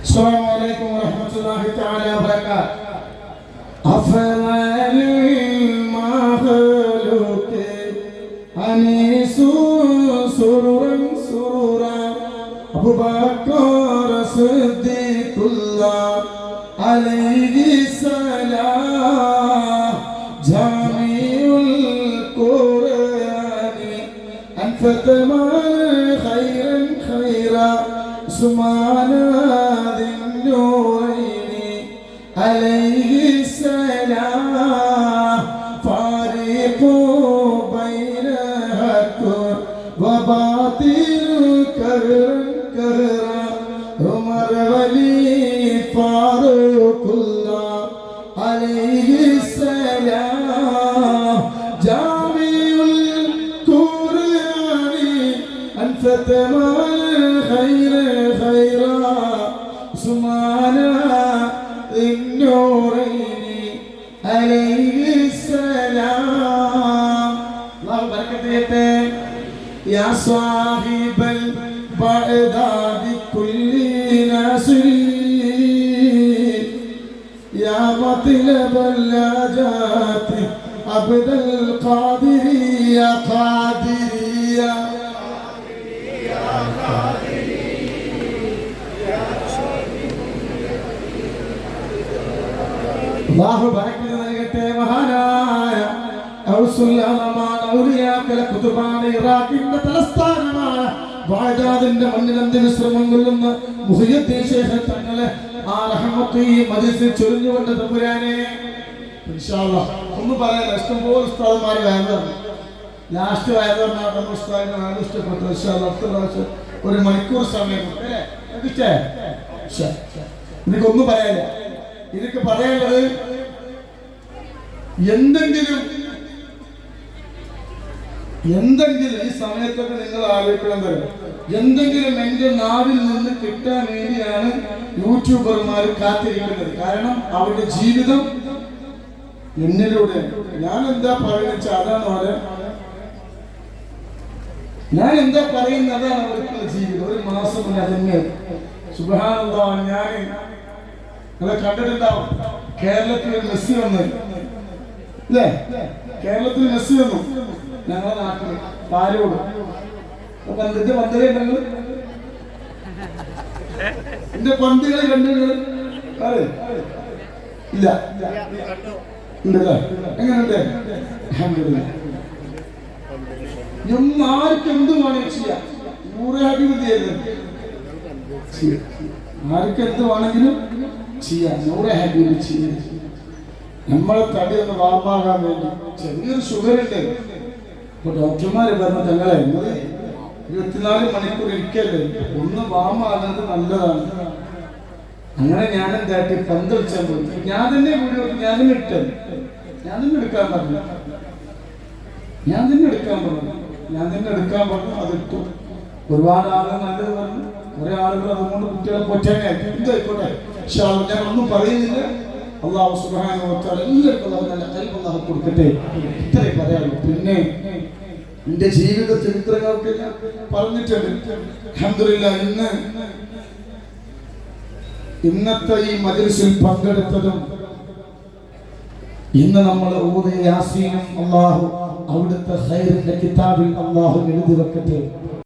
السلام عليكم ورحمة الله تعالى وبركاته. أفضل المخلوق أنيس سرورا سرورا أبو بكر صديق الله عليه السلام جامع القرآن أنفت خيرا خيرا سمعنا ذي النورين عليه السلام فارق بين حق وباطل كرا كرا عمر ولي فاروق الله عليه السلام جامع القرآن أنفت خير خيرا سمعنا النورين عليه السلام. الله بركته يا صاحب البعداد كل ناصرين يا مطلب اللاجات عبد القادر يا قادر يا الله بركة നൽകട്ടെ. മഹാനായ ഔസുല്ലമാണ് ഔലിയാക്കളെ കുതുബാണ് ഇറാഖിന്റെ തലസ്ഥാനമാണ് ബഗ്ദാദിന്റെ മണ്ണിൽ അന്ത്യവിശ്രമം കൊള്ളുന്ന മുഹയ്യിദ്ദീൻ ശൈഖ് തങ്ങളെ ആ റഹ്മത്ത് ഈ മജ്ലിസിൽ ചൊരിഞ്ഞുകൊണ്ട് തമ്പുരാനെ ഇൻഷാ അല്ലാഹ് ഒന്ന് പറയാം. ഇഷ്ടംപോലെ ഉസ്താദുമാർ വേണം ലാസ്റ്റ് വയറുന്ന ഉസ്താദിനെ വേണം ഇഷ്ടപ്പെട്ടു. ഇൻഷാ അല്ലാഹ് അടുത്ത പ്രാവശ്യം ഒരു മണിക്കൂർ സമയം അല്ലേ എനിക്കൊന്നും പറയാനില്ല. എനിക്ക് പറയാനുള്ളത് എന്തെങ്കിലും ഈ സമയത്തൊക്കെ നിങ്ങൾ ആലോചിക്കണം തരും എന്തെങ്കിലും എന്റെ നാവിൽ നിന്ന് കിട്ടാൻ വേണ്ടിയാണ് യൂട്യൂബർമാർ കാത്തിരിക്കുന്നത്. കാരണം അവരുടെ ജീവിതം എന്നിലൂടെ ഞാൻ എന്താ പറയുന്നത് അതാണ് അവരെ ഞാൻ എന്താ പറയുന്നത് അതാണ് അവർക്ക് ജീവിതം. ഒരു മാസം അതിന് സുബ്ഹാനല്ലാഹ് ഞാൻ നിങ്ങളെ കണ്ടിട്ടുണ്ടാവും. കേരളത്തിൽ മെസ്സി വന്നു അല്ലേ? കേരളത്തിൽ മെസ്സി വന്നു ഞങ്ങളുടെ നാട്ടിൽ പാലോട് പന്തിന്റെ പന്തലേ ഉണ്ടെങ്കിൽ എന്റെ പന്തുകളെ കണ്ടുകൾ ഇല്ല ഉണ്ടല്ലേ? എങ്ങനെയുണ്ട്? ആർക്കും എന്ത് വേണമെങ്കിൽ ചെയ്യാം. നൂറാഭിവൃദ്ധിയായിരുന്നു ആർക്ക് എന്ത് വേണമെങ്കിലും ചെയ്യാം. നൂറാഭിവൃദ്ധി ചെയ്യാം. നമ്മളെ തടി ഒന്ന് വാമാകാൻ വേണ്ടി ചെറിയൊരു ഷുഗർ ഉണ്ട്. അപ്പൊ ഡോക്ടർമാര് പറഞ്ഞു തങ്ങളെ 24 മണിക്കൂർ ഇരിക്കല്ലേ, ഒന്ന് വാമാകുന്നത് നല്ലതാണ്. അങ്ങനെ ഞാൻ എന്താട്ടി പന്ത് കളിച്ചാൽ പോയി. ഞാൻ തന്നെ വീഡിയോ ഞാനും എടുക്കാൻ പറഞ്ഞു. ഞാൻ തന്നെ എടുക്കാൻ പറഞ്ഞു. അതിട്ടു. ഒരുപാട് ആളുകൾ നല്ലത് പറഞ്ഞു. കുറെ ആളുകൾ അതുകൊണ്ട് കുട്ടികളെ പൊറ്റാനായിട്ട് എന്തായിക്കോട്ടെ ഞാൻ ഒന്നും പറയുന്നില്ല. അല്ലാഹു സുബ്ഹാനഹു വ തആല എല്ലാവർക്കും നല്ല ഖൽബ് അല്ലാഹു കൊടുക്കട്ടെ. ഇത്രേ പറയാനുള്ളൂ. പിന്നെ എന്റെ ജീവിത ചരിത്രങ്ങളൊക്കെ ഞാൻ പറഞ്ഞിട്ടുണ്ട്. അൽഹംദുലില്ലാഹ് ഇന്നത്തെ ഈ മജ്ലിസിൽ പങ്കെടുത്തതും ഇന്ന് നമ്മൾ ഓതിയ യാസീനും അല്ലാഹു അവിടുത്തെ ഖൈറിന്റെ കിതാബിൽ അല്ലാഹു എഴുതി വെക്കട്ടെ.